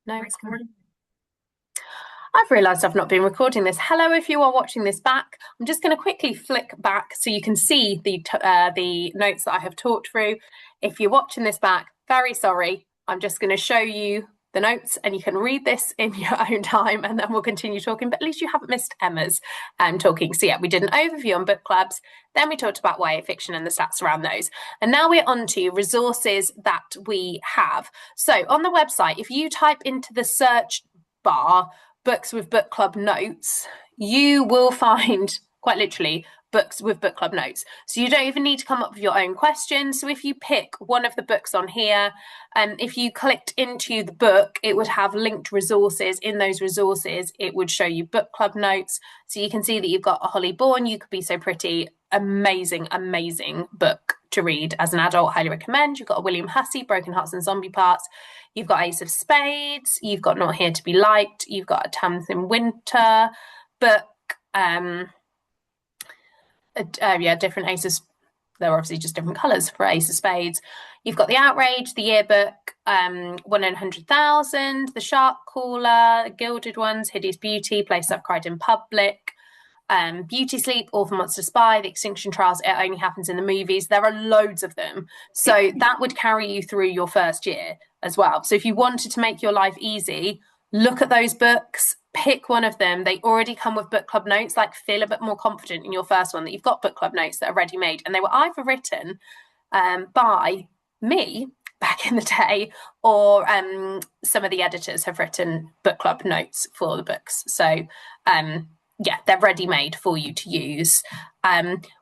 No, it's recording. I've realised I've not been recording this. Hello, if you are watching this back. I'm just going to quickly flick back so you can see the notes that I have talked through. If you're watching this back, very sorry. I'm just going to show you the notes and you can read this in your own time and then we'll continue talking. But at least you haven't missed Emma's talking. So yeah, we did an overview on book clubs. Then we talked about YA fiction and the stats around those. And now we're on to resources that we have. So on the website, if you type into the search bar books with book club notes, you will find quite literally books with book club notes. So you don't even need to come up with your own questions. So if you pick one of the books on here, and if you clicked into the book, it would have linked resources. In those resources, it would show you book club notes. So you can see that you've got A Holly Born, You Could Be So Pretty. Amazing, amazing book to read as an adult. Highly recommend. You've got a William Hussey, Broken Hearts and Zombie Parts. You've got Ace of Spades. You've got Not Here to Be Liked. You've got A Tamsin Winter book. Different aces. They're obviously just different colours for Ace of Spades. You've got The Outrage, The Yearbook, 1 in 100,000, The Shark Caller, Gilded Ones, Hideous Beauty, Place I've Cried in Public, Beauty Sleep, All for Monster Spy, The Extinction Trials, It Only Happens in the Movies. There are loads of them. So that would carry you through your first year as well. So if you wanted to make your life easy, look at those books, pick one of them. They already come with book club notes. Like, feel a bit more confident in your first one that you've got book club notes that are ready made. And they were either written by me back in the day, or some of the editors have written book club notes for the books. So yeah, they're ready made for you to use.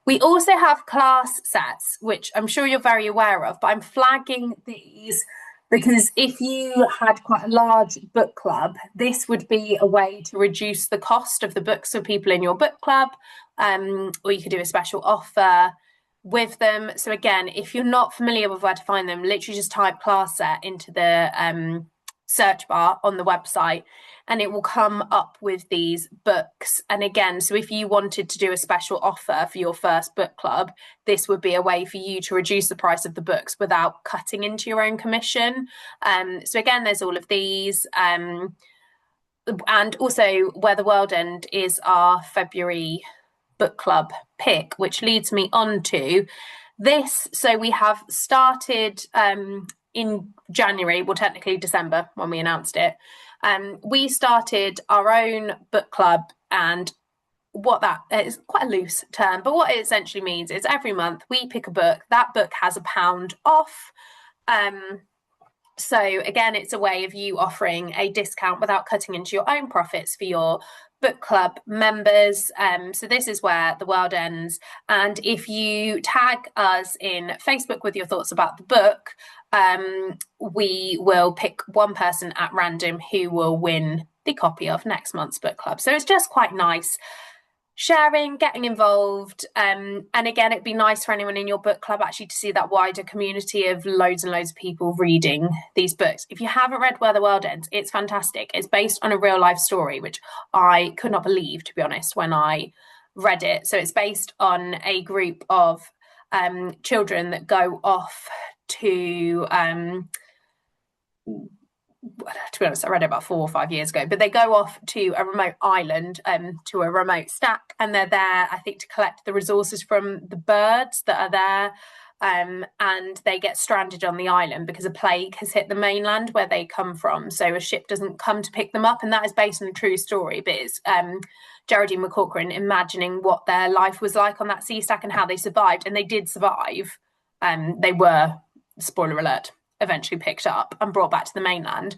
We also have class sets, which I'm sure you're very aware of, but I'm flagging these because if you had quite a large book club, this would be a way to reduce the cost of the books for people in your book club, or you could do a special offer with them. So again, if you're not familiar with where to find them, literally just type class set into the search bar on the website and it will come up with these books. And again, so if you wanted to do a special offer for your first book club, this would be a way for you to reduce the price of the books without cutting into your own commission. So again, there's all of these. And also Where the World End is our February book club pick, which leads me on to this. So we have started in January, well, technically December when we announced it. We started our own book club, and what that is quite a loose term, but what it essentially means is every month we pick a book. That book has £1 off. So again, it's a way of you offering a discount without cutting into your own profits for your book club members. So this is Where the World Ends. And if you tag us in Facebook with your thoughts about the book, we will pick one person at random who will win the copy of next month's book club. So it's just quite nice sharing, getting involved. And again, it'd be nice for anyone in your book club actually to see that wider community of loads and loads of people reading these books. If you haven't read Where the World Ends, it's fantastic. It's based on a real life story, which I could not believe, to be honest, when I read it. So it's based on a group of children that go off to be honest, I read it about 4 or 5 years ago, but they go off to a remote island, to a remote stack, and they're there, I think, to collect the resources from the birds that are there. And they get stranded on the island because a plague has hit the mainland where they come from. So a ship doesn't come to pick them up, and that is based on a true story. But it's Geraldine McCaughrean imagining what their life was like on that sea stack and how they survived. And they did survive. They were, spoiler alert, eventually picked up and brought back to the mainland,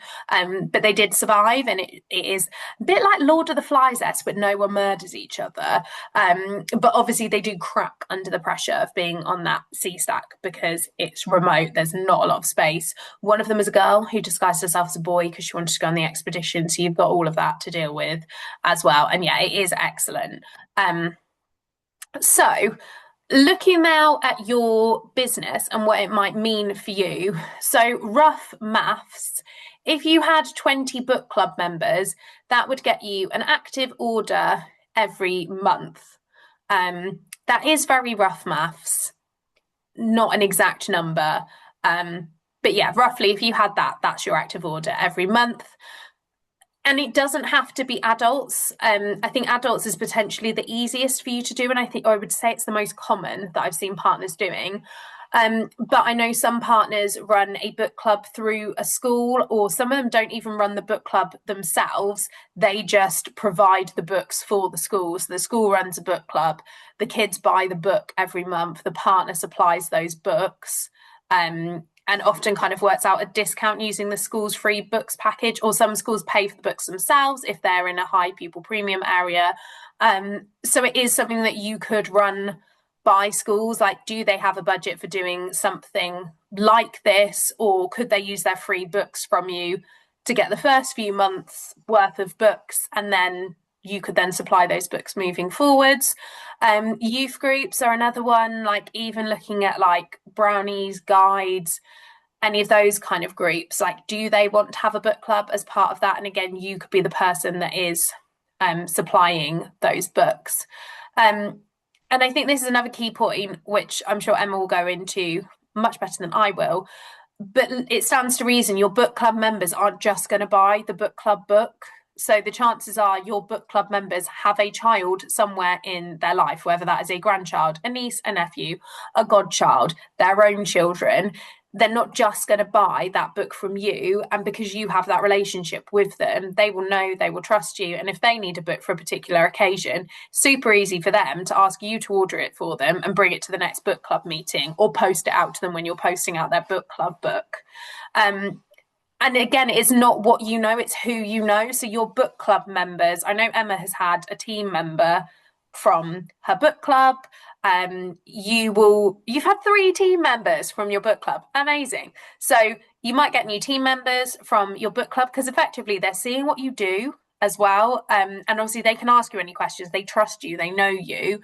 but they did survive, and it is a bit like Lord of the Flies-esque, but no one murders each other, but obviously they do crack under the pressure of being on that sea stack because it's remote. There's not a lot of space. One of them is a girl who disguised herself as a boy because she wanted to go on the expedition, so you've got all of that to deal with as well. And yeah, it is excellent. So looking now at your business and what it might mean for you. So rough maths, if you had 20 book club members, that would get you an active order every month. That is very rough maths, not an exact number. But But yeah, roughly, if you had that, that's your active order every month. And it doesn't have to be adults. I think adults is potentially the easiest for you to do, and I would say it's the most common that I've seen partners doing. But I know some partners run a book club through a school, or some of them don't even run the book club themselves. They just provide the books for the school. So the school runs a book club, the kids buy the book every month, the partner supplies those books. And often kind of works out a discount using the school's free books package, or some schools pay for the books themselves if they're in a high pupil premium area. So it is something that you could run by schools. Like, do they have a budget for doing something like this, or could they use their free books from you to get the first few months worth of books, and then you could then supply those books moving forwards. Youth groups are another one, like even looking at like brownies, guides, any of those kind of groups. Like, do they want to have a book club as part of that? And again, you could be the person that is supplying those books. And I think this is another key point, which I'm sure Emma will go into much better than I will. But it stands to reason your book club members aren't just going to buy the book club book. So the chances are your book club members have a child somewhere in their life, whether that is a grandchild, a niece, a nephew, a godchild, their own children. They're not just going to buy that book from you. And because you have that relationship with them, they will know, they will trust you. And if they need a book for a particular occasion, super easy for them to ask you to order it for them and bring it to the next book club meeting, or post it out to them when you're posting out their book club book. And again, it's not what you know, it's who you know. So your book club members, I know Emma has had a team member from her book club. You've had 3 team members from your book club. Amazing. So you might get new team members from your book club, because effectively they're seeing what you do as well. And obviously they can ask you any questions. They trust you, they know you.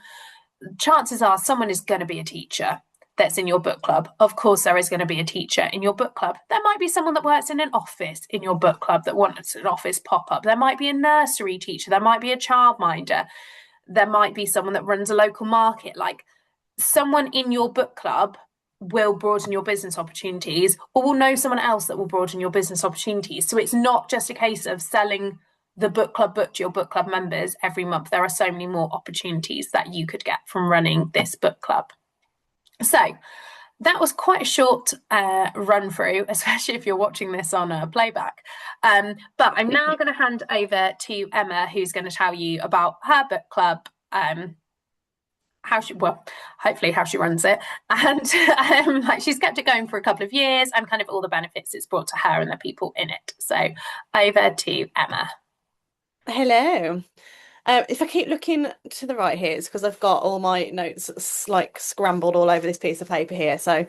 Chances are someone is going to be a teacher that's in your book club. Of course, there is going to be a teacher in your book club. There might be someone that works in an office in your book club that wants an office pop-up. There might be a nursery teacher. There might be a childminder. There might be someone that runs a local market. Like, someone in your book club will broaden your business opportunities, or will know someone else that will broaden your business opportunities. So it's not just a case of selling the book club book to your book club members every month. There are so many more opportunities that you could get from running this book club. So that was quite a short run through, especially if you're watching this on a playback. But I'm now going to hand over to Emma, who's going to tell you about her book club, hopefully how she runs it, and she's kept it going for a couple of years, and kind of all the benefits it's brought to her and the people in it. So over to Emma. Hello. If I keep looking to the right here, it's because I've got all my notes like scrambled all over this piece of paper here. So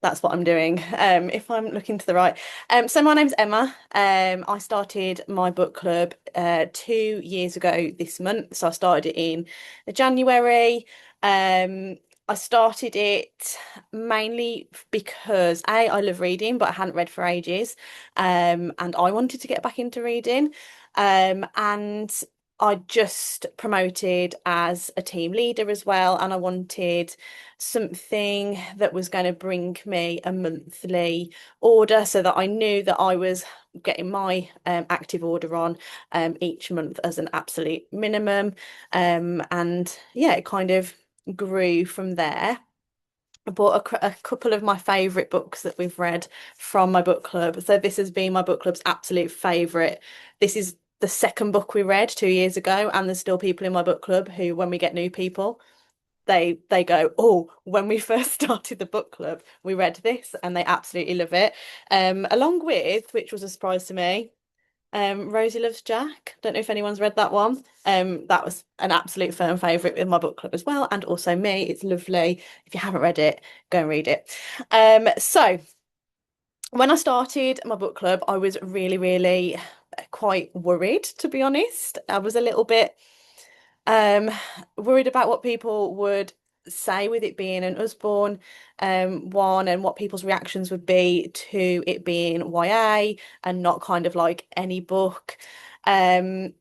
that's what I'm doing. If I'm looking to the right. So my name's Emma. I started my book club 2 years ago this month. So I started it in January. I started it mainly because I love reading, but I hadn't read for ages. And I wanted to get back into reading. And I just promoted as a team leader as well, and I wanted something that was going to bring me a monthly order so that I knew that I was getting my active order on each month as an absolute minimum. And yeah, it kind of grew from there. I bought a couple of my favourite books that we've read from my book club. So this has been my book club's absolute favourite. This is the second book we read 2 years ago, and there's still people in my book club who, when we get new people, they go, oh, when we first started the book club, we read this, and they absolutely love it. Along with, which was a surprise to me, Rosie Loves Jack. Don't know if anyone's read that one. That was an absolute firm favourite with my book club as well, and also me. It's lovely. If you haven't read it, go and read it. So when I started my book club, I was really, really quite worried, to be honest. I was a little bit worried about what people would say with it being an Usborne one, and what people's reactions would be to it being YA and not kind of like any book. But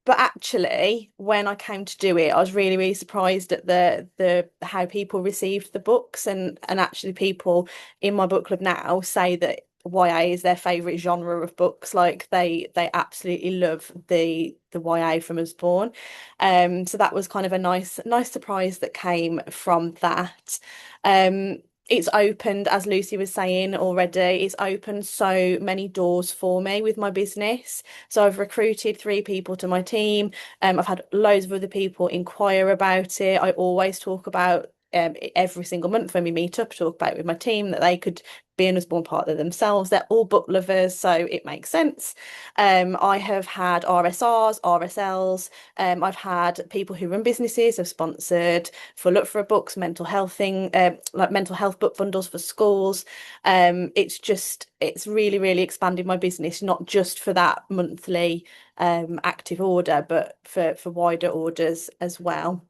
But actually, when I came to do it, I was really, really surprised at the how people received the books, and actually people in my book club now say that YA is their favorite genre of books. Like they absolutely love the YA from Usborne. So that was kind of a nice surprise that came from that. Um, it's opened, as Lucy was saying already, it's opened so many doors for me with my business. So I've recruited 3 people to my team. I've had loads of other people inquire about it. I always talk about every single month when we meet up, talk about it with my team that they could be an Usborne partner themselves. They're all book lovers, so it makes sense. I have had RSRs, RSLs. I've had people who run businesses have sponsored for Look for a Books, mental health thing, like mental health book bundles for schools. It's really, really expanded my business, not just for that monthly active order, but for wider orders as well.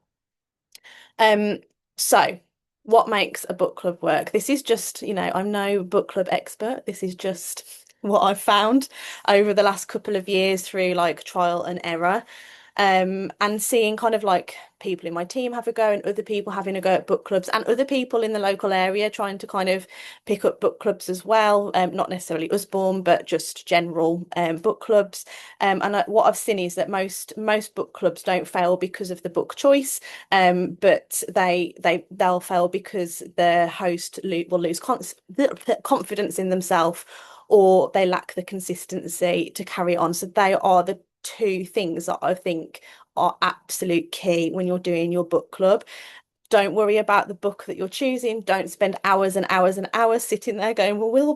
Um, so what makes a book club work? This is just, I'm no book club expert. This is just what I've found over the last couple of years through like trial and error. And seeing kind of like people in my team have a go and other people having a go at book clubs and other people in the local area trying to kind of pick up book clubs as well. Not necessarily Usborne, but just general book clubs. And what I've seen is that most book clubs don't fail because of the book choice, but they'll fail because the host will lose confidence in themselves, or they lack the consistency to carry on. So they are the 2 things that I think are absolute key when you're doing your book club. Don't worry about the book that you're choosing. Don't spend hours and hours and hours sitting there going, well, will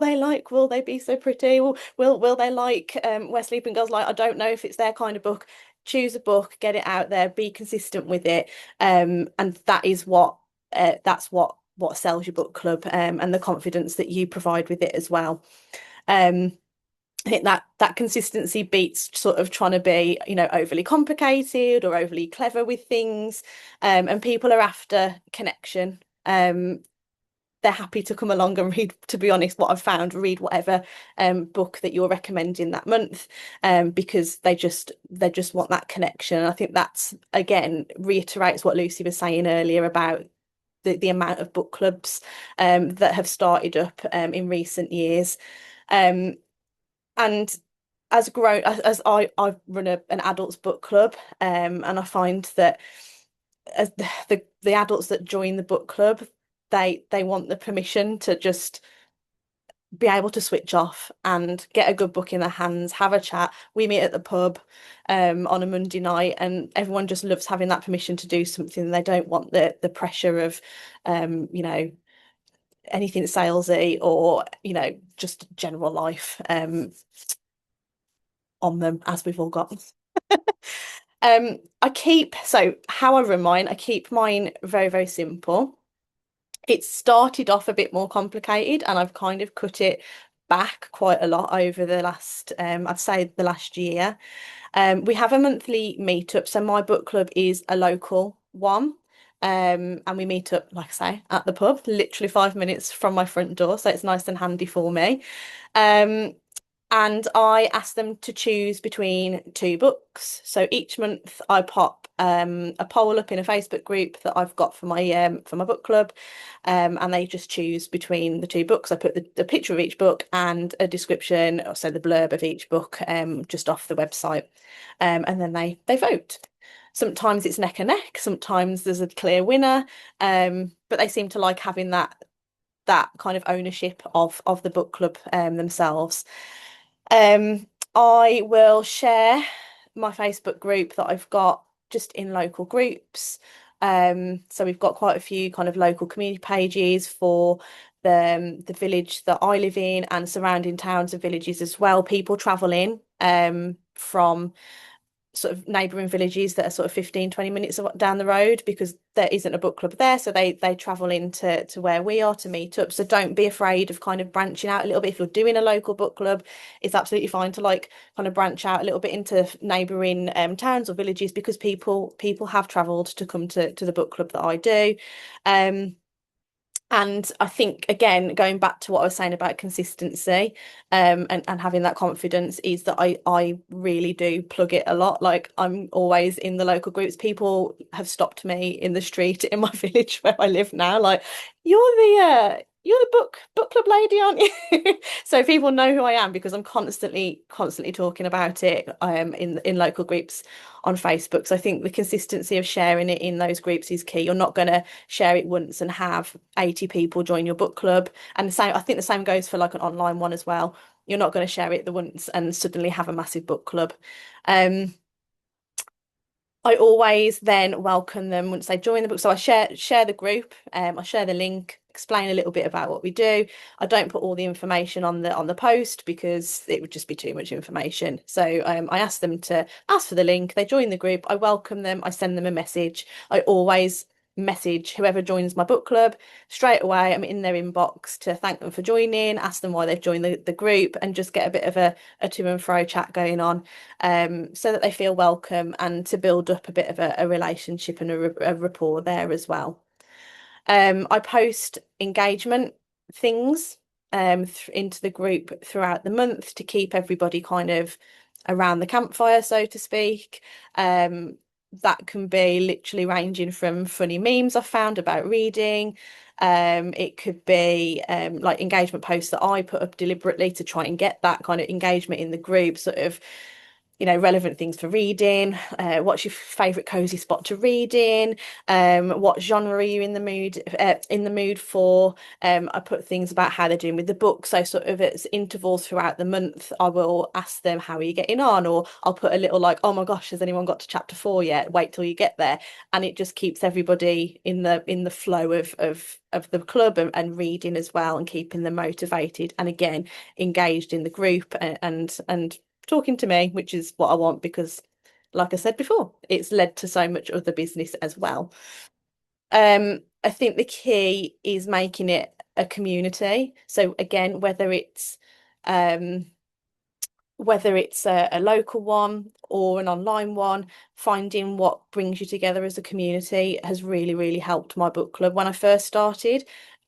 they be so pretty? Will they like Where Sleeping Girls Lie? I don't know if it's their kind of book. Choose a book, get it out there, be consistent with it. And that is what sells your book club, and the confidence that you provide with it as well. Um, I think that consistency beats sort of trying to be, overly complicated or overly clever with things. And people are after connection. They're happy to come along and read, to be honest, what I've found, read whatever book that you're recommending that month, because they just want that connection. And I think that's again reiterates what Lucy was saying earlier about the amount of book clubs that have started up in recent years. Um, and as I run an adults book club, and I find that as the adults that join the book club, they want the permission to just be able to switch off and get a good book in their hands, have a chat. We meet at the pub on a Monday night, and everyone just loves having that permission to do something. They don't want the pressure of anything salesy or just general life on them, as we've all got. So how I run mine, I keep mine very, very simple. It started off a bit more complicated, and I've kind of cut it back quite a lot over the last, I'd say the last year. We have a monthly meetup, so my book club is a local one. And we meet up, like I say, at the pub, literally 5 minutes from my front door, so it's nice and handy for me. Um, and I ask them to choose between 2 books. So each month I pop a poll up in a Facebook group that I've got for my book club, and they just choose between the 2 books. I put the picture of each book and a description, so the blurb of each book, just off the website, and then they vote. Sometimes it's neck and neck. Sometimes there's a clear winner, but they seem to like having that kind of ownership of the book club themselves. I will share my Facebook group that I've got just in local groups. So we've got quite a few kind of local community pages for the village that I live in and surrounding towns and villages as well. People travel in from sort of neighbouring villages that are sort of 15-20 minutes down the road because there isn't a book club there, so they travel into where we are to meet up. So don't be afraid of kind of branching out a little bit. If you're doing a local book club, it's absolutely fine to like kind of branch out a little bit into neighbouring towns or villages, because people have travelled to come to the book club that I do. And I think, again, going back to what I was saying about consistency, and having that confidence is that I really do plug it a lot. Like I'm always in the local groups. People have stopped me in the street in my village where I live now, like, you're the book club lady, aren't you? So people know who I am because I'm constantly talking about it in local groups on Facebook. So I think the consistency of sharing it in those groups is key. You're not going to share it once and have 80 people join your book club. And the same, I think the same goes for like an online one as well. You're not going to share it the once and suddenly have a massive book club. Um, I always then welcome them once they join the book. So I share the group, I share the link, explain a little bit about what we do. I don't put all the information on the post because it would just be too much information. So I ask them to ask for the link. They join the group. I welcome them. I send them a message. I always message whoever joins my book club straight away. I'm in their inbox to thank them for joining, ask them why they've joined the group, and just get a bit of a to and fro chat going on, so that they feel welcome and to build up a bit of a relationship and a rapport there as well. I post engagement things th into the group throughout the month to keep everybody kind of around the campfire, so to speak. That can be literally ranging from funny memes I've found about reading. It could be like engagement posts that I put up deliberately to try and get that kind of engagement in the group, sort of, relevant things for reading. What's your favorite cozy spot to read in? What genre are you in the mood for? I put things about how they're doing with the book. So sort of it's intervals throughout the month. I will ask them, how are you getting on? Or I'll put a little like, oh my gosh, has anyone got to chapter 4 yet? Wait till you get there. And it just keeps everybody in the flow of the club and reading as well, and keeping them motivated and again engaged in the group, and talking to me, which is what I want because, like I said before, it's led to so much other business as well. I think the key is making it a community. So again, um, whether it's a local one or an online one, finding what brings you together as a community has really, really helped my book club. When I first started,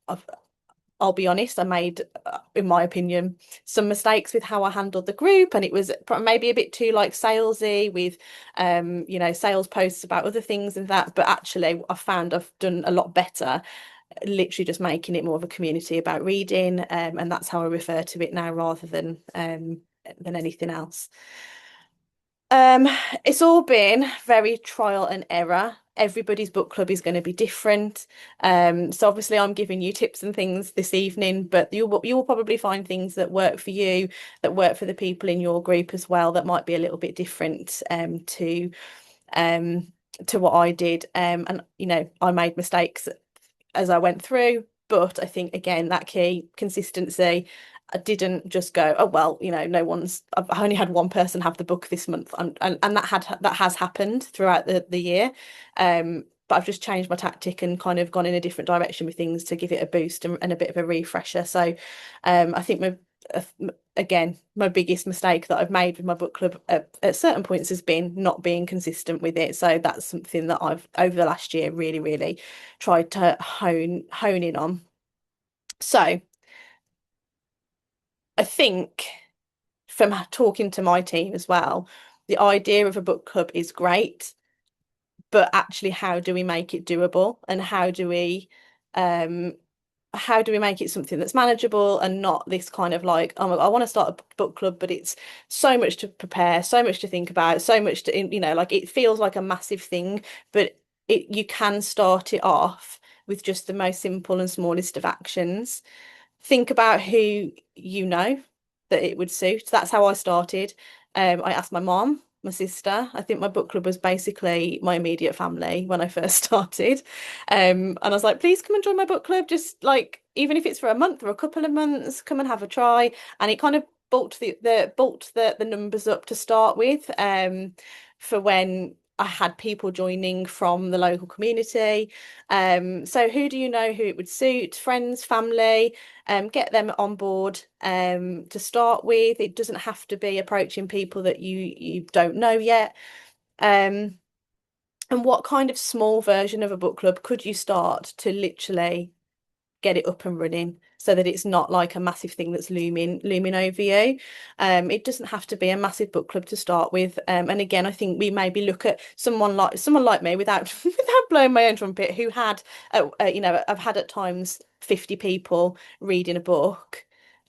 I've, I'll be honest, I made, in my opinion, some mistakes with how I handled the group, and it was maybe a bit too like salesy with, sales posts about other things and that. But actually, I found I've done a lot better, literally just making it more of a community about reading, and that's how I refer to it now rather than anything else. Um, it's all been very trial and error. Everybody's book club is going to be different. So obviously I'm giving you tips and things this evening, but you'll probably find things that work for you, that work for the people in your group as well, that might be a little bit different um to what I did. And I made mistakes as I went through. But I think again that key consistency. I didn't just go, oh well, no one's. I've only had one person have the book this month, and that has happened throughout the year. But I've just changed my tactic and kind of gone in a different direction with things to give it a boost and a bit of a refresher. So, I think uh, again, my biggest mistake that I've made with my book club at certain points has been not being consistent with it. So that's something that I've over the last year really, really tried to hone in on. So I think from talking to my team as well, the idea of a book club is great, but actually how do we make it doable, and um how do we make it something that's manageable and not this kind of like, oh my God, I want to start a book club, but it's so much to prepare, so much to think about, so much to, like it feels like a massive thing, but you can start it off with just the most simple and smallest of actions. Think about who you know that it would suit. That's how I started. I asked my mom, my sister. I think my book club was basically my immediate family when I first started. And I was like, please come and join my book club. Just like, even if it's for a month or a couple of months, come and have a try. And it kind of bulked the numbers up to start with, for when I had people joining from the local community. So who do you know who it would suit? Friends, family, get them on board to start with. It doesn't have to be approaching people that you don't know yet. Um, and what kind of small version of a book club could you start to literally get it up and running so that it's not like a massive thing that's looming over you. It doesn't have to be a massive book club to start with. And again, I think we maybe look at someone like me without without blowing my own trumpet, who had I've had at times 50 people reading a book.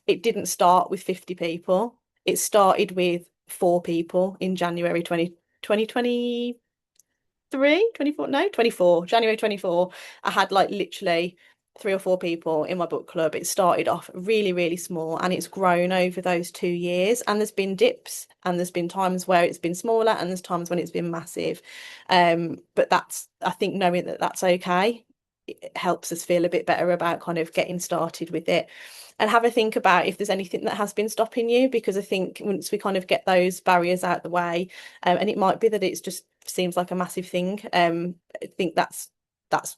It didn't start with 50 people. It started with 4 people in January 2023, 24, no, 24, January 24. I had like literally 3 or 4 people in my book club. It started off really, really small and it's grown over those 2 years. And there's been dips and there's been times where it's been smaller and there's times when it's been massive. But I think knowing that that's okay, it helps us feel a bit better about kind of getting started with it. And have a think about if there's anything that has been stopping you, because I think once we kind of get those barriers out the way, and it might be that it's just seems like a massive thing. I think that's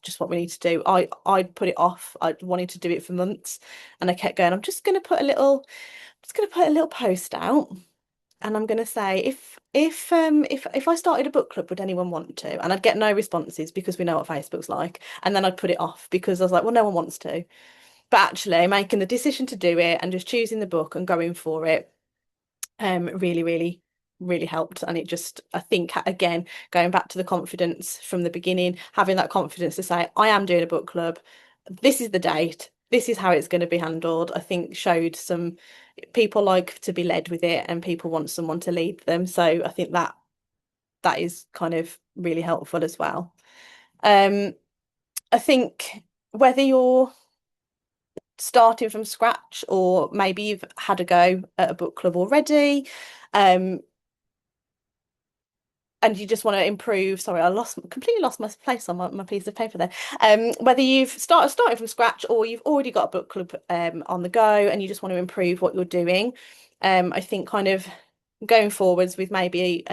just what we need to do. I'd put it off. I wanted to do it for months, and I kept going. Just going to put a little post out, and I'm going to say if I started a book club, would anyone want to? And I'd get no responses because we know what Facebook's like. And then I'd put it off because I was like, well, no one wants to. But actually, making the decision to do it and just choosing the book and going for it, really, really, really helped. And it just, I think, again, going back to the confidence from the beginning, having that confidence to say, I am doing a book club. This is the date. This is how it's going to be handled. I think showed some people like to be led with it, and people want someone to lead them. So I think that is kind of really helpful as well. I think whether you're starting from scratch or maybe you've had a go at a book club already, um, and you just want to improve. Sorry, completely lost my place on my piece of paper there. Whether you've starting from scratch or you've already got a book club on the go and you just want to improve what you're doing, I think kind of going forwards with maybe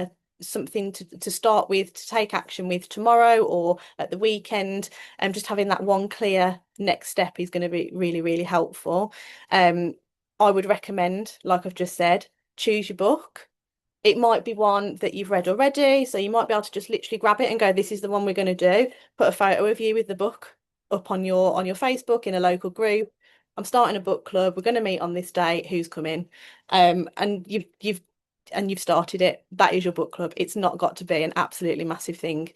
something to start with, to take action with tomorrow or at the weekend, and just having that one clear next step is going to be really, really helpful. I would recommend, like I've just said, choose your book. It might be one that you've read already, so you might be able to just literally grab it and go, this is the one we're going to do. Put a photo of you with the book up on your Facebook in a local group. I'm starting a book club. We're going to meet on this date. Who's coming? And you've started it. That is your book club. It's not got to be an absolutely massive thing.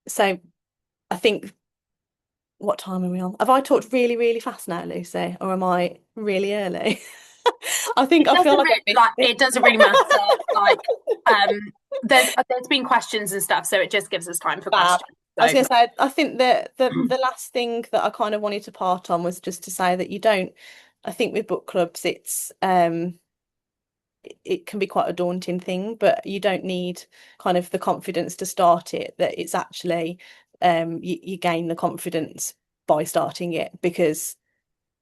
So I think, what time are we on? Have I talked really, really fast now, Lucy, or am I really early? I feel like I missed It doesn't really matter. Like um there's been questions and stuff, so it just gives us time for Fab. questions. I was So going to say, I think that the last thing that I kind of wanted to part on was just to say that you don't, I think with book clubs, it can be quite a daunting thing, but you don't need kind of the confidence to start it, that it's actually you gain the confidence by starting it, because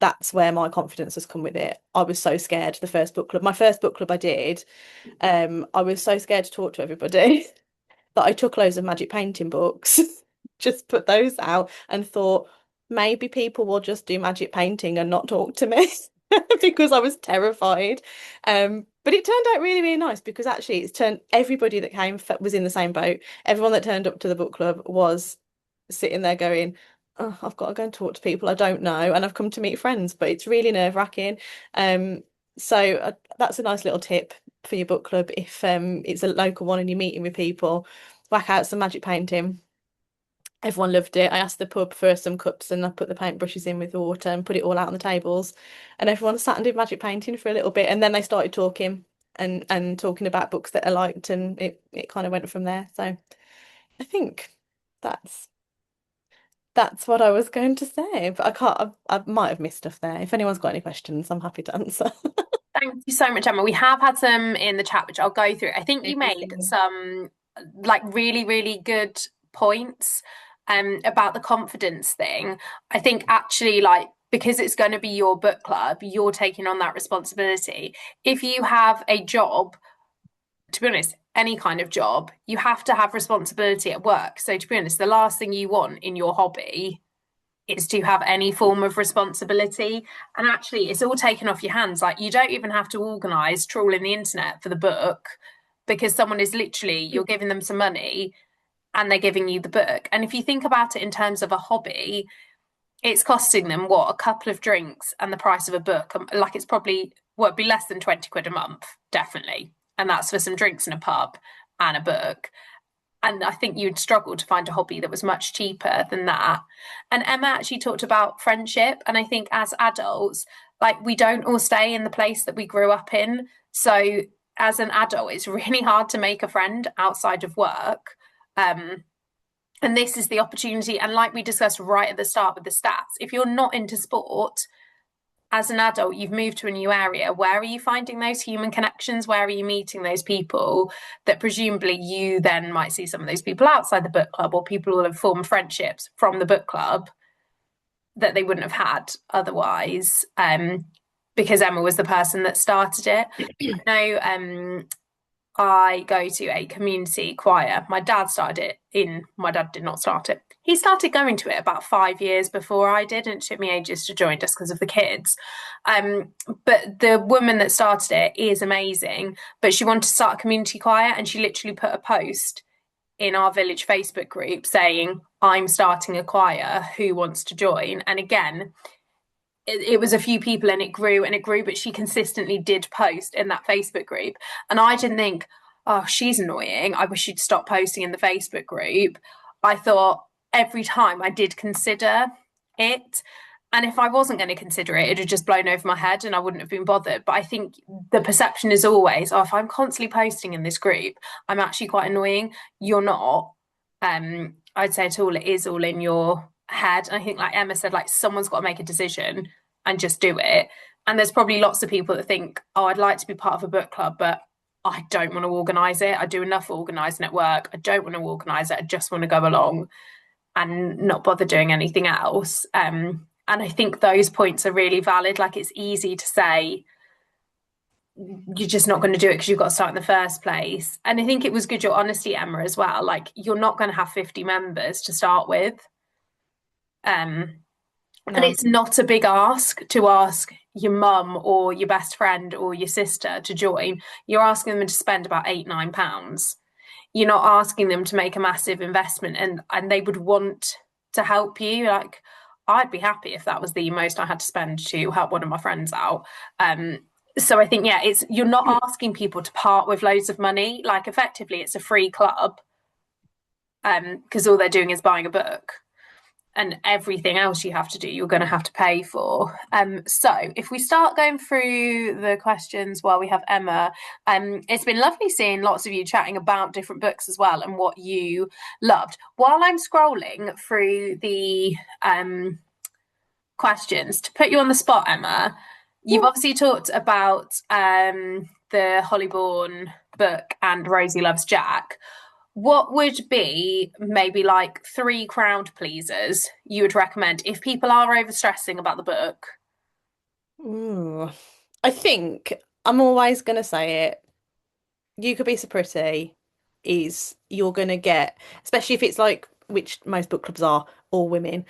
that's where my confidence has come with it. I was so scared my first book club I did, I was so scared to talk to everybody that I took loads of magic painting books, just put those out and thought maybe people will just do magic painting and not talk to me because I was terrified. But it turned out really, really nice, because actually it's turned everybody that came was in the same boat. Everyone that turned up to the book club was sitting there going, oh, I've got to go and talk to people I don't know, and I've come to meet friends, but it's really nerve-wracking. So that's a nice little tip for your book club. If it's a local one and you're meeting with people, whack out some magic painting. Everyone loved it. I asked the pub for some cups and I put the paintbrushes in with water and put it all out on the tables. And everyone sat and did magic painting for a little bit. And then they started talking and talking about books that I liked, and it kind of went from there. So I think that's that's what I was going to say. But I might have missed stuff there. If anyone's got any questions, I'm happy to answer. thank you so much, Emma. We have had some in the chat, which I'll go through. I think you made Amazing. some like really, really good points about the confidence thing. I think actually like because it's going to be your book club, you're taking on that responsibility. If you have a job, to be honest, any kind of job, you have to have responsibility at work. So to be honest, the last thing you want in your hobby is to have any form of responsibility. And actually, it's all taken off your hands. Like, you don't even have to organize trawling the internet for the book, because someone is literally, you're giving them some money and they're giving you the book. And if you think about it in terms of a hobby, it's costing them what, a couple of drinks and the price of a book. Like it's probably, well, it'd be less than 20 quid a month, definitely. And that's for some drinks in a pub and a book. And I think you'd struggle to find a hobby that was much cheaper than that. And Emma actually talked about friendship. And I think as adults, like we don't all stay in the place that we grew up in. So as an adult, it's really hard to make a friend outside of work. Um, and this is the opportunity. And like we discussed right at the start with the stats, if you're not into sport, as an adult, you've moved to a new area. Where are you finding those human connections? Where are you meeting those people that presumably you then might see some of those people outside the book club, or people will have formed friendships from the book club that they wouldn't have had otherwise, because Emma was the person that started it. I know I go to a community choir. My dad did not start it. He started going to it about 5 years before I did, and it took me ages to join just because of the kids. Um, but the woman that started it is amazing, but she wanted to start a community choir, and she literally put a post in our village Facebook group saying, I'm starting a choir, who wants to join? And again, it was a few people and it grew and it grew, but she consistently did post in that Facebook group. And I didn't think, oh, she's annoying, I wish she'd stop posting in the Facebook group. I thought every time I did consider it. And if I wasn't going to consider it, it'd have just blown over my head and I wouldn't have been bothered. But I think the perception is always, oh, if I'm constantly posting in this group, I'm actually quite annoying. You're not. I'd say at all, it is all in your head. And I think, like Emma said, like someone's got to make a decision and just do it. And there's probably lots of people that think, oh, I'd like to be part of a book club, but I don't want to organise it. I do enough organising at work. I don't want to organise it. I just want to go along and not bother doing anything else. And I think those points are really valid. Like it's easy to say you're just not going to do it because you've got to start in the first place. And I think it was good your honesty, Emma, as well. Like you're not going to have 50 members to start with. Um, and No. it's not a big ask to ask your mum or your best friend or your sister to join. You're asking them to spend about £8, £9. You're not asking them to make a massive investment, and they would want to help you. Like I'd be happy if that was the most I had to spend to help one of my friends out. So I think, yeah, it's you're not asking people to part with loads of money. Like effectively it's a free club, because all they're doing is buying a book, and everything else you have to do, you're going to have to pay for. So if we start going through the questions while we have Emma, it's been lovely seeing lots of you chatting about different books as well and what you loved. While I'm scrolling through the questions, to put you on the spot, Emma, you've obviously talked about the Hollyborn book and Rosie Loves Jack. What would be maybe like three crowd pleasers you would recommend if people are overstressing about the book? Ooh. I think I'm always gonna say it. You could be so pretty is you're gonna get, especially if it's like which most book clubs are, all women.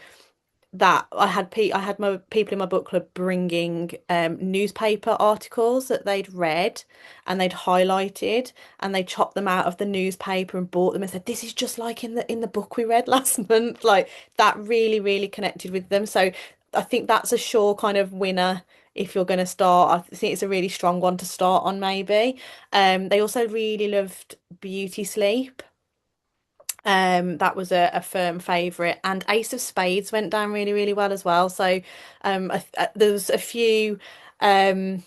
That I had my people in my book club bringing newspaper articles that they'd read and they'd highlighted and they chopped them out of the newspaper and bought them and said this is just like in the book we read last month. Like that really connected with them. So I think that's a sure kind of winner if you're going to start. I think it's a really strong one to start on maybe. They also really loved Beauty Sleep. That was a firm favourite, and Ace of Spades went down really well as well. So, there's a few, um,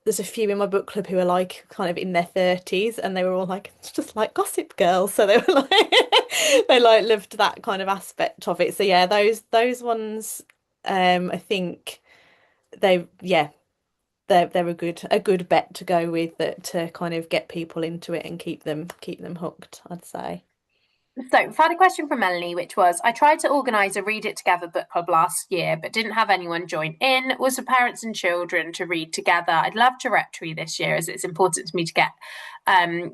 there's a few in my book club who are like kind of in their 30s, and they were all like, it's just like Gossip Girl. So they were like, they like loved that kind of aspect of it. So yeah, those ones, I think yeah, they're a good bet to go with that to kind of get people into it and keep them hooked, I'd say. So, I've had a question from Melanie, which was I tried to organise a Read It Together book club last year, but didn't have anyone join in. Was for parents and children to read together. I'd love to Rectory this year as it's important to me to get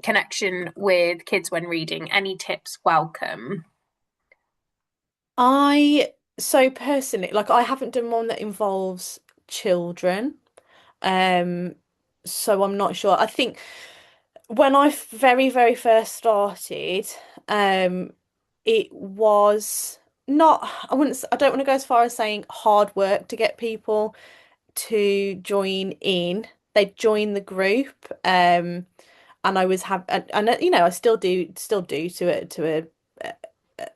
connection with kids when reading. Any tips? Welcome. I so personally, like I haven't done one that involves children. Um, so I'm not sure. I think when I very first started, um, it was not, I don't want to go as far as saying hard work to get people to join in. They join the group, and I was and you know, I still do to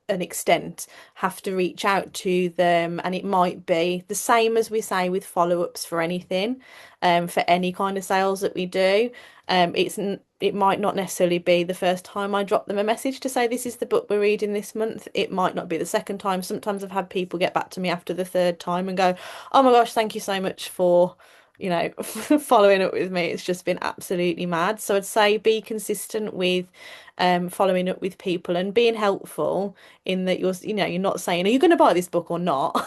an extent have to reach out to them, and it might be the same as we say with follow-ups for anything, for any kind of sales that we do. It might not necessarily be the first time I drop them a message to say this is the book we're reading this month. It might not be the second time. Sometimes I've had people get back to me after the third time and go, oh my gosh, thank you so much for following up with me. It's just been absolutely mad. So I'd say be consistent with following up with people and being helpful in that you're not saying, are you going to buy this book or not?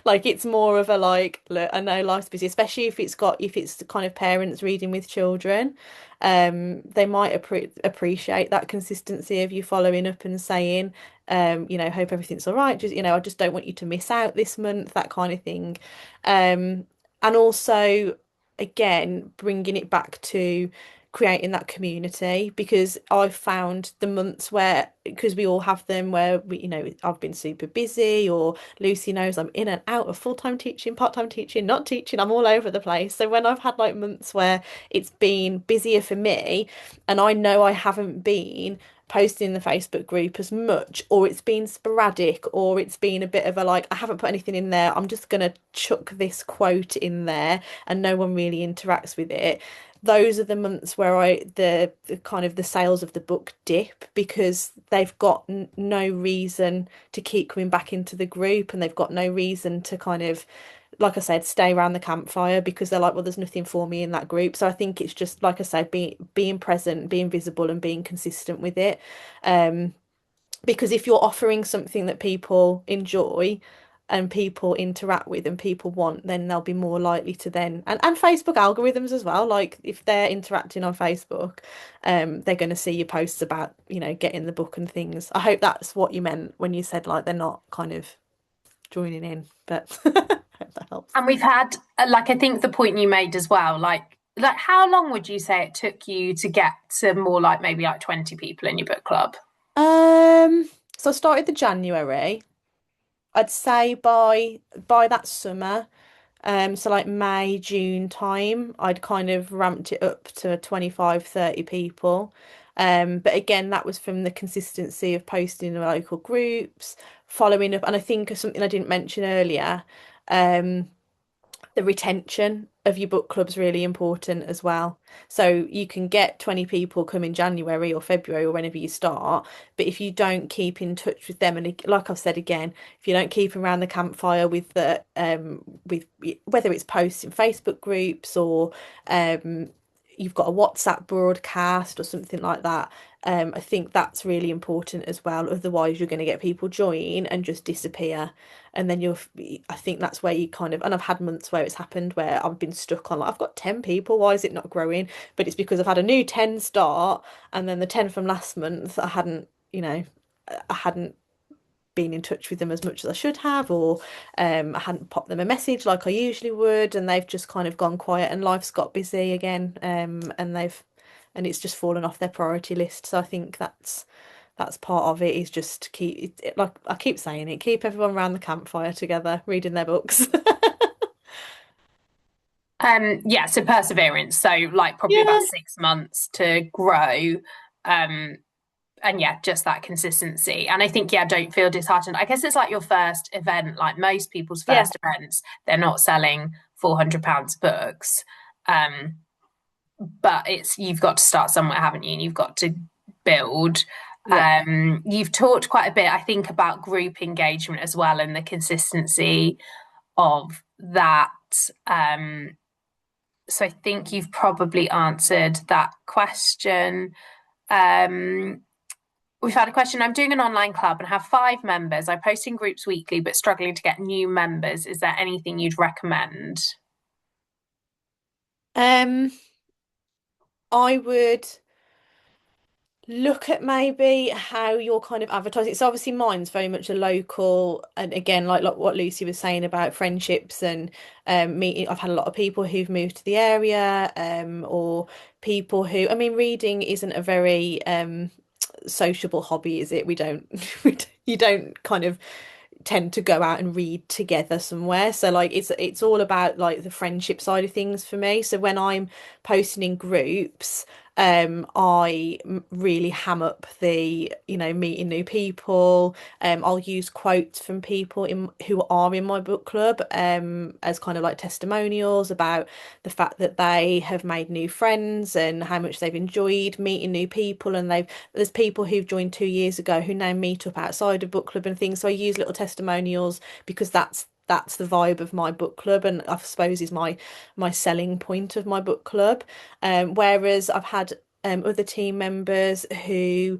Like it's more of a like, look, I know life's busy, especially if it's the kind of parents reading with children. They might appreciate that consistency of you following up and saying, hope everything's all right. Just, I just don't want you to miss out this month, that kind of thing. And also, again, bringing it back to creating that community, because I've found the months where, because we all have them where I've been super busy, or Lucy knows I'm in and out of full-time teaching, part-time teaching, not teaching, I'm all over the place. So when I've had like months where it's been busier for me and I know I haven't been posting in the Facebook group as much, or it's been sporadic, or it's been a bit of a like, I haven't put anything in there, I'm just gonna chuck this quote in there and no one really interacts with it. Those are the months where the kind of the sales of the book dip, because they've got no reason to keep coming back into the group, and they've got no reason to kind of, like I said, stay around the campfire, because they're like, well, there's nothing for me in that group. So I think it's just, like I said, being present, being visible, and being consistent with it. Um, because if you're offering something that people enjoy and people interact with and people want, then they'll be more likely to then, and Facebook algorithms as well. Like if they're interacting on Facebook, they're going to see your posts about, getting the book and things. I hope that's what you meant when you said like they're not kind of joining in, but I hope that helps. And we've had, like, I think the point you made as well, like how long would you say it took you to get to more like maybe like 20 people in your book club? Um, so I started the January. I'd say by that summer, so like May, June time, I'd kind of ramped it up to 25, 30 people. But again, that was from the consistency of posting in the local groups, following up, and I think something I didn't mention earlier, um, the retention of your book club's really important as well. So you can get 20 people come in January or February or whenever you start, but if you don't keep in touch with them, and like I've said again, if you don't keep around the campfire with whether it's posts in Facebook groups, or you've got a WhatsApp broadcast or something like that. I think that's really important as well. Otherwise, you're going to get people join and just disappear. And then I think that's where you kind of, and I've had months where it's happened where I've been stuck on like, I've got 10 people, why is it not growing? But it's because I've had a new 10 start, and then the 10 from last month, I hadn't been in touch with them as much as I should have, or I hadn't popped them a message like I usually would, and they've just kind of gone quiet, and life's got busy again, and it's just fallen off their priority list. So I think that's part of it, is just keep like I keep saying it, keep everyone around the campfire together, reading their books. Yeah, so perseverance. So like probably about Yeah, 6 months to grow. Um, and yeah, just that consistency. And I think, yeah, don't feel disheartened. I guess it's like your first event, like most people's yeah, first events, they're not selling £400 books. Um, but it's you've got to start somewhere, haven't you? And you've got to build. yeah. You've talked quite a bit, I think, about group engagement as well, and the consistency of that. Um, so I think you've probably answered that question. Um, we've had a question. I'm doing an online club and have 5 members. I post in groups weekly, but struggling to get new members. Is there anything you'd recommend? Um, I would look at maybe how you're kind of advertising. So obviously mine's very much a local, and again, like what Lucy was saying about friendships and meeting. I've had a lot of people who've moved to the area, or people who, I mean, reading isn't a very sociable hobby, is it? We don't, you don't kind of tend to go out and read together somewhere. So like it's all about like the friendship side of things for me. So when I'm posting in groups, really ham up the, meeting new people. I'll use quotes from people in who are in my book club, as kind of like testimonials about the fact that they have made new friends and how much they've enjoyed meeting new people. And there's people who've joined 2 years ago who now meet up outside of book club and things. So I use little testimonials because that's the vibe of my book club, and I suppose is my selling point of my book club. Whereas I've had other team members who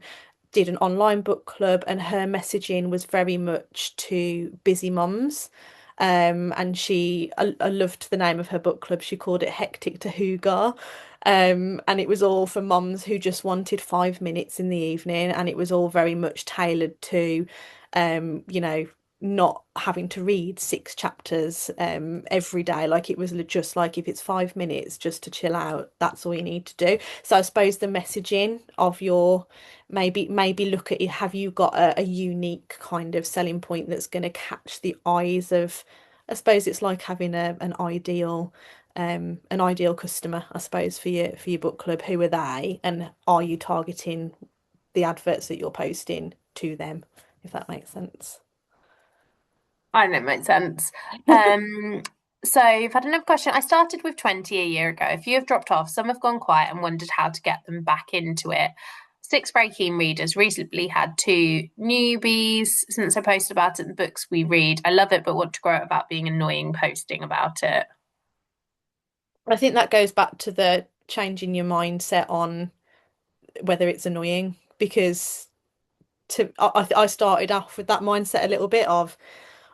did an online book club, and her messaging was very much to busy mums. And I loved the name of her book club. She called it Hectic to Hoogar. And it was all for mums who just wanted 5 minutes in the evening, and it was all very much tailored to, you know, not having to read 6 chapters every day. Like it was just like, if it's 5 minutes just to chill out, that's all you need to do. So I suppose the messaging of your, maybe look at it, have you got a unique kind of selling point that's going to catch the eyes of, I suppose it's like having an ideal customer, I suppose, for your book club. Who are they, and are you targeting the adverts that you're posting to them, if that makes sense? I know it makes sense. Um, so I've had another question. I started with 20 a year ago. A few have dropped off, some have gone quiet and wondered how to get them back into it. Six very keen readers recently had two newbies since I posted about it in the books we read. I love it, but want to grow it about being annoying posting about it. I think that goes back to the changing your mindset on whether it's annoying, because I started off with that mindset a little bit of,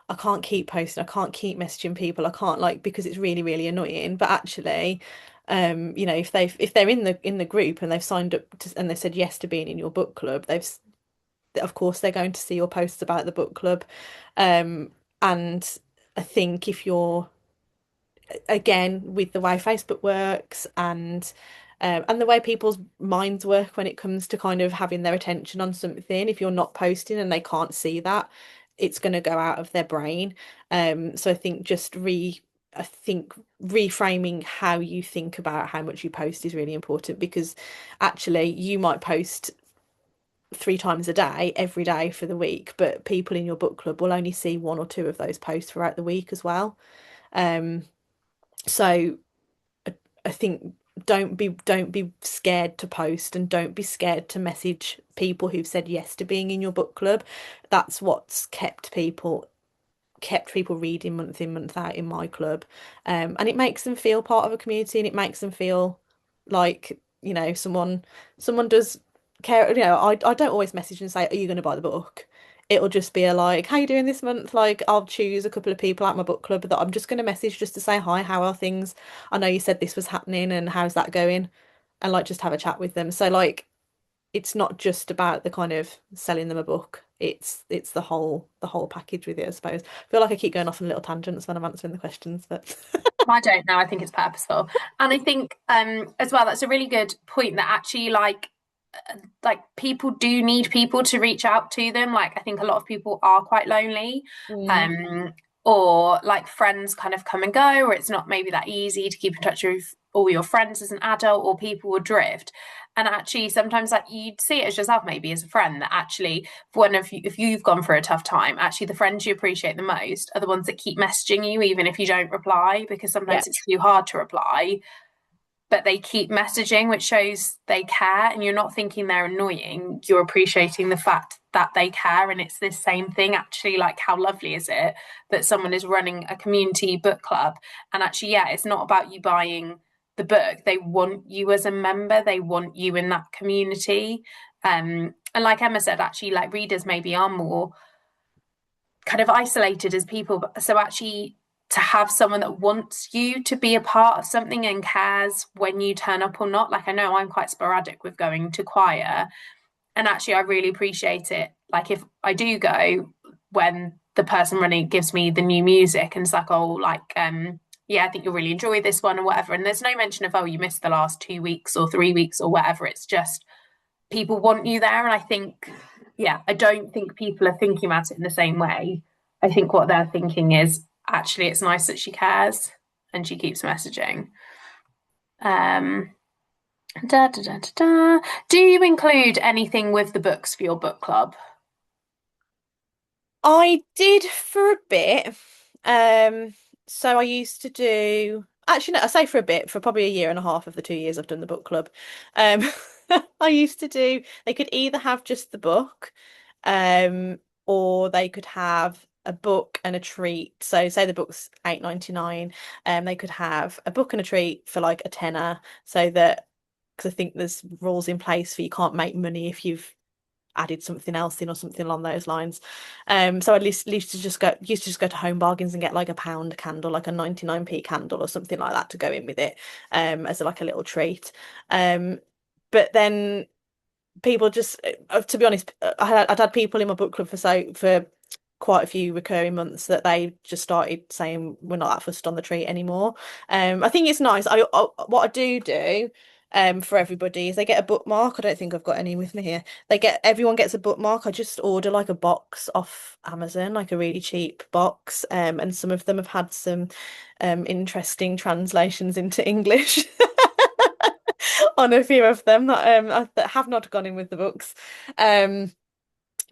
I can't keep posting, I can't keep messaging people, I can't, like, because it's really, really annoying. But actually, if they're in the group and they've signed up to, and they said yes to being in your book club, of course they're going to see your posts about the book club. And I think if you're, again, with the way Facebook works, and the way people's minds work when it comes to kind of having their attention on something, if you're not posting and they can't see that, it's going to go out of their brain. So I think reframing how you think about how much you post is really important, because actually you might post 3 times a day every day for the week, but people in your book club will only see one or two of those posts throughout the week as well. Um, so I think don't be scared to post, and don't be scared to message people who've said yes to being in your book club. That's what's kept people reading month in, month out in my club. And it makes them feel part of a community, and it makes them feel like, someone does care. I don't always message and say, are you going to buy the book? It'll just be like, how you doing this month? Like, I'll choose a couple of people at my book club that I'm just going to message just to say hi, how are things? I know you said this was happening, and how's that going? And like, just have a chat with them. So like, it's not just about the kind of selling them a book. It's the whole package with it, I suppose. I feel like I keep going off on little tangents when I'm answering the questions, but I don't know. I think it's purposeful. And I think as well, that's a really good point that actually like people do need people to reach out to them. Like I think a lot of people are quite lonely. Mm. Um or like friends kind of come and go, or it's not maybe that easy to keep in touch with all your friends as an adult, or people will drift. And actually sometimes like you'd see it as yourself, maybe as a friend, that actually if you've gone through a tough time, actually the friends you appreciate the most are the ones that keep messaging you even if you don't reply, because Yeah. sometimes it's too hard to reply, but they keep messaging, which shows they care, and you're not thinking they're annoying. You're appreciating the fact that they care. And it's this same thing, actually, like how lovely is it that someone is running a community book club? And actually, yeah, it's not about you buying the book. They want you as a member, they want you in that community. And like Emma said, actually, like readers maybe are more kind of isolated as people. So actually, to have someone that wants you to be a part of something and cares when you turn up or not. Like I know I'm quite sporadic with going to choir, and actually I really appreciate it. Like if I do go, when the person running gives me the new music and it's like, oh, like yeah, I think you'll really enjoy this one or whatever. And there's no mention of, oh, you missed the last 2 weeks or 3 weeks or whatever. It's just people want you there. And I think, yeah, I don't think people are thinking about it in the same way. I think what they're thinking is actually it's nice that she cares and she keeps messaging. Um, da, da, da, da. Do you include anything with the books for your book club? I did for a bit. Um, so I used to do, actually, no, I say for a bit, for probably a year and a half of the 2 years I've done the book club. Um, I used to do, they could either have just the book, um, or they could have a book and a treat. So say the book's 8.99, they could have a book and a treat for like a tenner, so that because I think there's rules in place for you can't make money if you've added something else in or something along those lines. So at least used to just go to Home Bargains and get like a pound candle, like a 99p candle or something like that to go in with it, as like a little treat. Um, but then people just, to be honest, I'd had people in my book club for quite a few recurring months that they just started saying we're not that fussed on the treat anymore. I think it's nice. What I do for everybody is they get a bookmark. I don't think I've got any with me here. Everyone gets a bookmark. I just order like a box off Amazon, like a really cheap box. And some of them have had some interesting translations into English on a few of them that have not gone in with the books. Um,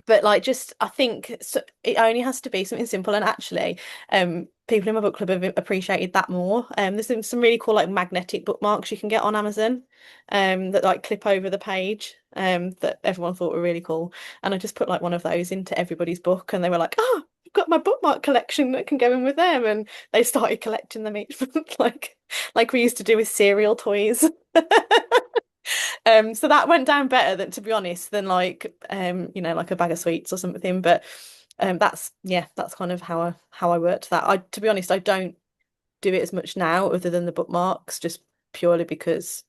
but like just I think so, it only has to be something simple, and actually people in my book club have appreciated that more. There's some really cool like magnetic bookmarks you can get on Amazon that like clip over the page that everyone thought were really cool, and I just put like one of those into everybody's book, and they were like, oh, I've got my bookmark collection that can go in with them, and they started collecting them each month like we used to do with cereal toys. So that went down better than, to be honest, than like like a bag of sweets or something. But that's kind of how I worked that. To be honest, I don't do it as much now other than the bookmarks, just purely because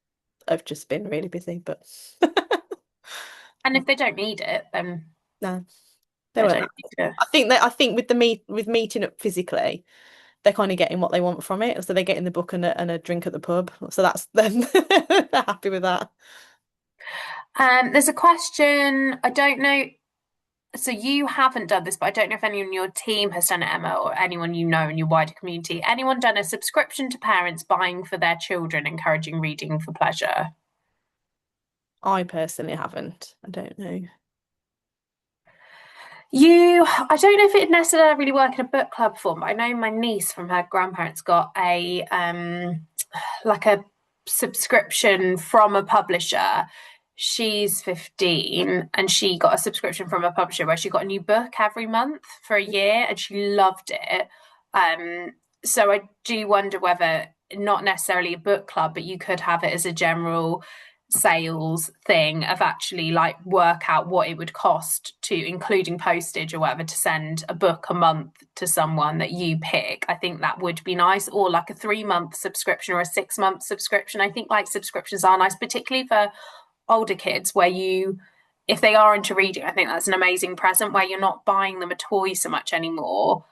I've just been really busy. But And if they don't need it, then no, they they weren't don't that. need to. I think with meeting up physically, they're kind of getting what they want from it. So they're getting the book and a drink at the pub. So that's then they're happy with that. There's a question. I don't know. So you haven't done this, but I don't know if anyone in your team has done it, Emma, or anyone you know in your wider community. Anyone done a subscription to parents buying for their children, encouraging reading for pleasure? I personally haven't. I don't know. I don't know if it'd necessarily work in a book club form, but I know my niece from her grandparents got like a subscription from a publisher. She's 15 and she got a subscription from a publisher where she got a new book every month for a year and she loved it. So I do wonder whether not necessarily a book club, but you could have it as a general sales thing of actually like work out what it would cost to including postage or whatever to send a book a month to someone that you pick. I think that would be nice, or like a 3 month subscription or a 6 month subscription. I think like subscriptions are nice, particularly for older kids where if they are into reading, I think that's an amazing present where you're not buying them a toy so much anymore,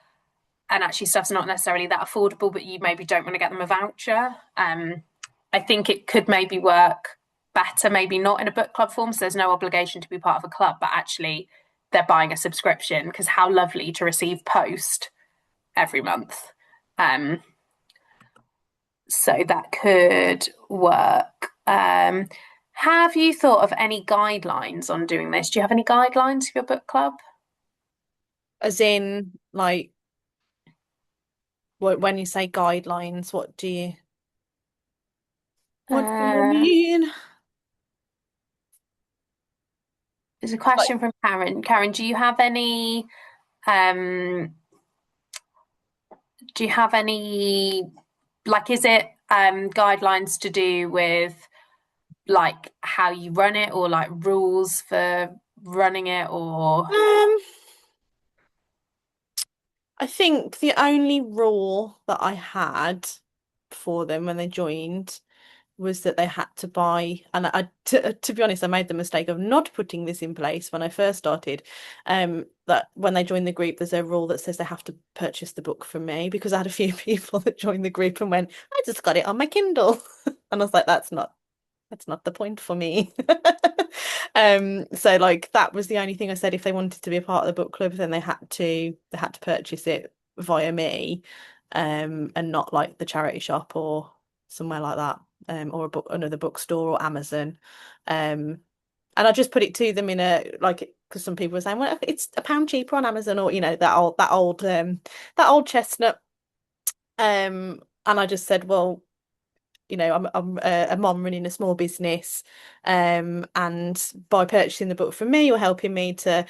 and actually stuff's not necessarily that affordable, but you maybe don't want to get them a voucher. I think it could maybe work better, maybe not in a book club form, so there's no obligation to be part of a club, but actually they're buying a subscription because how lovely to receive post every month. Um, so that could work. Have you thought of any guidelines on doing this? Do you have any guidelines for your book club? As in, like, when you say guidelines, what do you Uh, mean? there's a Like, question from Karen. Karen, um do you have any like is it guidelines to do with like how you run it or like rules for running it or um, I think the only rule that I had for them when they joined was that they had to buy, and to be honest, I made the mistake of not putting this in place when I first started. That when they join the group, there's a rule that says they have to purchase the book from me, because I had a few people that joined the group and went, I just got it on my Kindle. And I was like, that's not the point for me. So like that was the only thing I said. If they wanted to be a part of the book club, then they had to purchase it via me, and not like the charity shop or somewhere like that, or another bookstore or Amazon. And I just put it to them in a like because some people were saying, well, it's £1 cheaper on Amazon, or that old chestnut. And I just said, well, I'm a mom running a small business, and by purchasing the book from me, you're helping me to,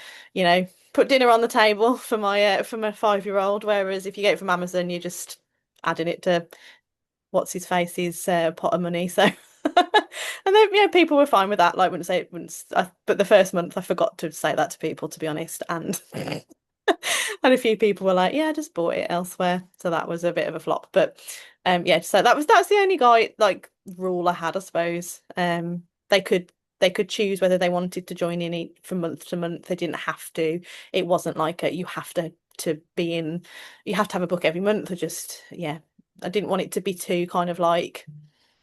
put dinner on the table for my 5-year-old. Whereas if you get it from Amazon, you're just adding it to what's his face's pot of money. So, and then people were fine with that. Like, wouldn't say it, wouldn't. But the first month, I forgot to say that to people, to be honest, and. And a few people were like, "Yeah, I just bought it elsewhere," so that was a bit of a flop. But yeah, so that's the only rule I had, I suppose. They could choose whether they wanted to join in it from month to month. They didn't have to. It wasn't like you have to be in. You have to have a book every month. Or just yeah, I didn't want it to be too kind of like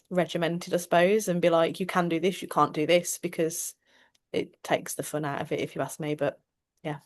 regimented, I suppose, and be like, you can do this, you can't do this, because it takes the fun out of it, if you ask me. But yeah.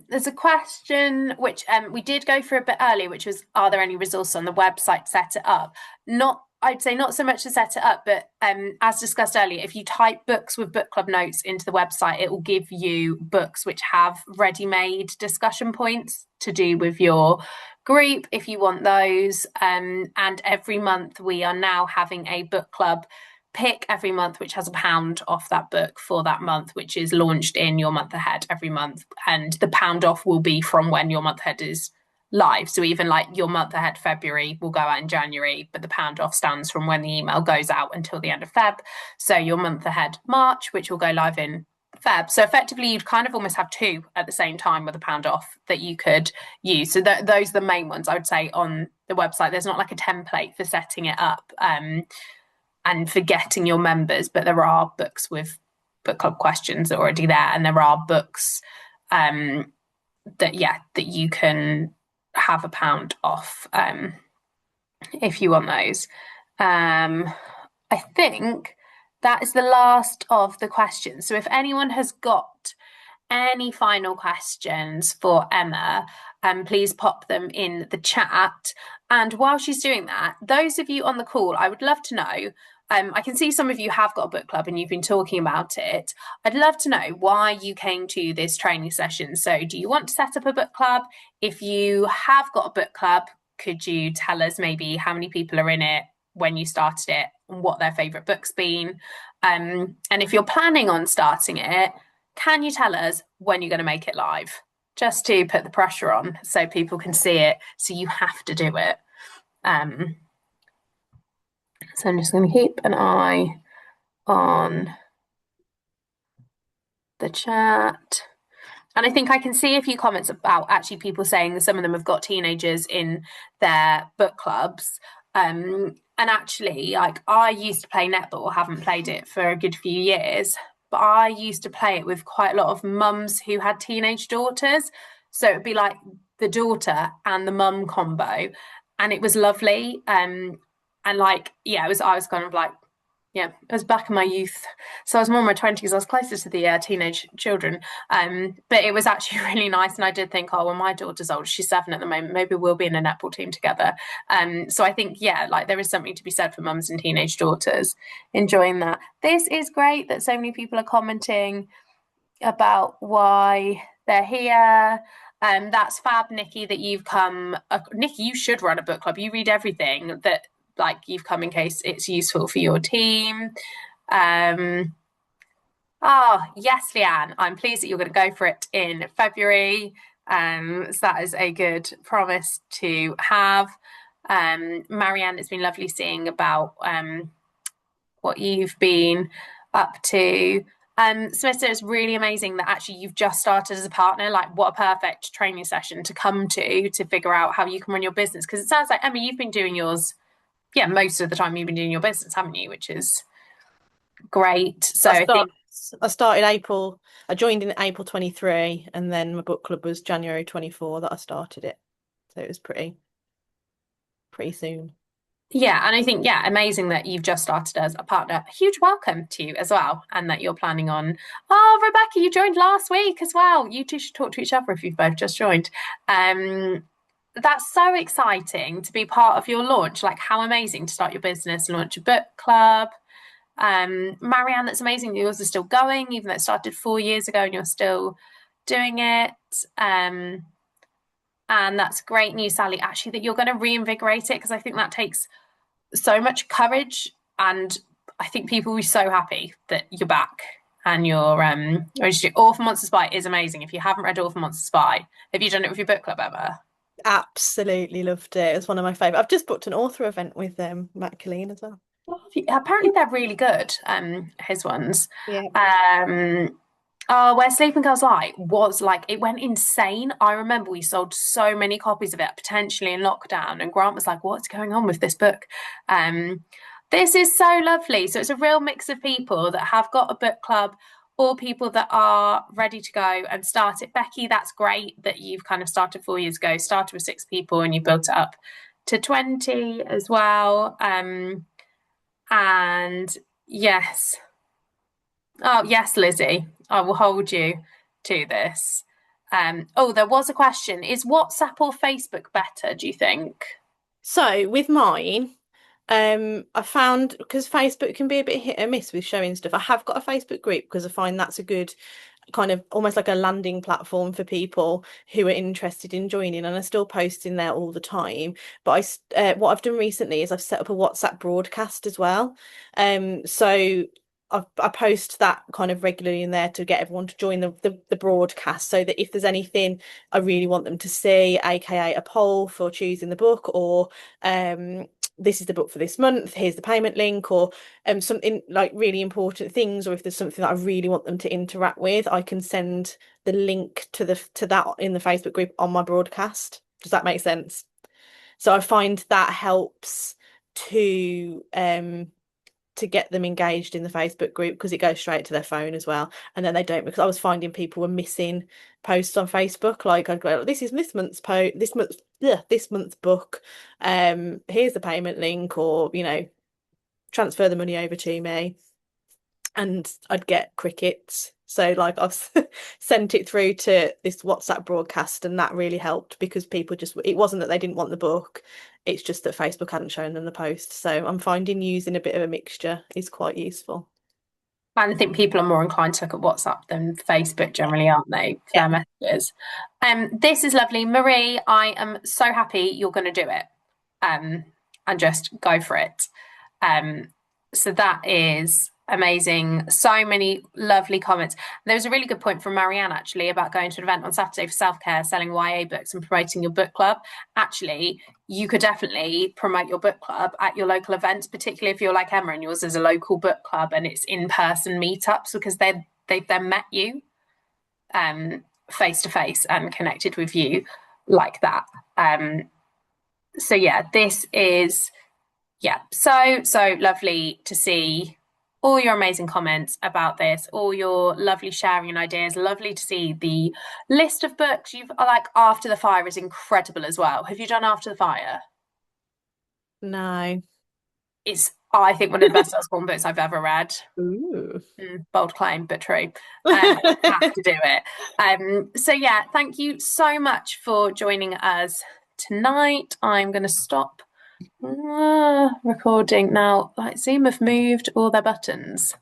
There's a question which we did go through a bit earlier, which was, are there any resources on the website to set it up? Not, I'd say not so much to set it up, but as discussed earlier, if you type books with book club notes into the website, it will give you books which have ready-made discussion points to do with your group if you want those. And every month we are now having a book club pick every month, which has £1 off that book for that month, which is launched in your month ahead every month. And the £1 off will be from when your month ahead is live. So even like your month ahead February will go out in January, but the £1 off stands from when the email goes out until the end of Feb. So your month ahead March, which will go live in Feb. So effectively, you'd kind of almost have two at the same time with £1 off that you could use. So those are the main ones I would say on the website. There's not like a template for setting it up. And for getting your members, but there are books with book club questions already there, and there are books that you can have £1 off if you want those. I think that is the last of the questions. So if anyone has got any final questions for Emma, please pop them in the chat. And while she's doing that, those of you on the call, I would love to know. I can see some of you have got a book club and you've been talking about it. I'd love to know why you came to this training session. So, do you want to set up a book club? If you have got a book club, could you tell us maybe how many people are in it, when you started it, and what their favourite book's been? And if you're planning on starting it, can you tell us when you're going to make it live? Just to put the pressure on so people can see it, so you have to do it. So I'm just going to keep an eye on the chat. And I think I can see a few comments about actually people saying that some of them have got teenagers in their book clubs. And actually, like I used to play netball, haven't played it for a good few years, but I used to play it with quite a lot of mums who had teenage daughters. So it'd be like the daughter and the mum combo, and it was lovely. And like, yeah, I was kind of like, yeah, it was back in my youth. So I was more in my 20s. I was closer to the teenage children. But it was actually really nice. And I did think, oh, well, my daughter's old. She's 7 at the moment. Maybe we'll be in a netball team together. So I think, yeah, like there is something to be said for mums and teenage daughters enjoying that. This is great that so many people are commenting about why they're here. That's fab, Nikki, that you've come. Nikki, you should run a book club. You read everything that like you've come in case it's useful for your team. Yes, Leanne, I'm pleased that you're going to go for it in February. So that is a good promise to have. Marianne, it's been lovely seeing about what you've been up to. Smita, it's really amazing that actually you've just started as a partner. Like, what a perfect training session to come to figure out how you can run your business. Because it sounds like, Emma, you've been doing yours, yeah, most of the time you've been doing your business, haven't you? Which is great. So I started April. I joined in April 23, and then my book club was January 24 that I started it. So it was pretty soon. Yeah, and I think, yeah, amazing that you've just started as a partner. A huge welcome to you as well, and that you're planning on. Oh, Rebecca, you joined last week as well. You two should talk to each other if you've both just joined. Um, that's so exciting to be part of your launch. Like, how amazing to start your business, launch a book club. Marianne, that's amazing that yours is still going, even though it started 4 years ago and you're still doing it. Um, and that's great news, Sally, actually, that you're going to reinvigorate it because I think that takes so much courage, and I think people will be so happy that you're back and you're Orphan Monster Spy is amazing. If you haven't read Orphan Monster Spy, have you done it with your book club ever? Absolutely loved it. It was one of my favorite. I've just booked an author event with Matt Killeen as well. Apparently they're really good, his ones. Yeah. Um Oh, Where Sleeping Girls Lie was like, it went insane. I remember we sold so many copies of it, potentially in lockdown, and Grant was like, "What's going on with this book?" Um, this is so lovely. So it's a real mix of people that have got a book club or people that are ready to go and start it. Becky, that's great that you've kind of started 4 years ago, started with 6 people and you built it up to 20 as well. And yes. Oh, yes, Lizzie, I will hold you to this. Oh, there was a question. Is WhatsApp or Facebook better, do you think? So with mine, I found because Facebook can be a bit hit and miss with showing stuff. I have got a Facebook group because I find that's a good kind of almost like a landing platform for people who are interested in joining, and I still post in there all the time. But what I've done recently is I've set up a WhatsApp broadcast as well. So I post that kind of regularly in there to get everyone to join the broadcast, so that if there's anything I really want them to see, aka a poll for choosing the book, or this is the book for this month, here's the payment link, or something like really important things, or if there's something that I really want them to interact with, I can send the link to that in the Facebook group on my broadcast. Does that make sense? So I find that helps to to get them engaged in the Facebook group because it goes straight to their phone as well. And then they don't, because I was finding people were missing posts on Facebook. Like I'd go, this is this month's this month's book. Here's the payment link, or transfer the money over to me, and I'd get crickets. So like I've sent it through to this WhatsApp broadcast, and that really helped because people just, it wasn't that they didn't want the book, it's just that Facebook hadn't shown them the post. So I'm finding using a bit of a mixture is quite useful. And I think people are more inclined to look at WhatsApp than Facebook generally, aren't they, for Yeah. their messages? This is lovely. Marie, I am so happy you're going to do it. And just go for it. Um, so that is amazing. So many lovely comments. There was a really good point from Marianne actually about going to an event on Saturday for self-care, selling YA books and promoting your book club. Actually, you could definitely promote your book club at your local events, particularly if you're like Emma and yours is a local book club and it's in-person meetups, because they've then met you face to face and connected with you like that. So yeah, this is so lovely to see all your amazing comments about this, all your lovely sharing and ideas. Lovely to see the list of books you've like. After the Fire is incredible as well. Have you done After the Fire? No. It's, I think, one of the best Usborne books I've ever read. Ooh. Bold claim, but true. Have to do it. So yeah, thank you so much for joining us tonight. I'm going to stop recording now. Like Zoom have moved all their buttons.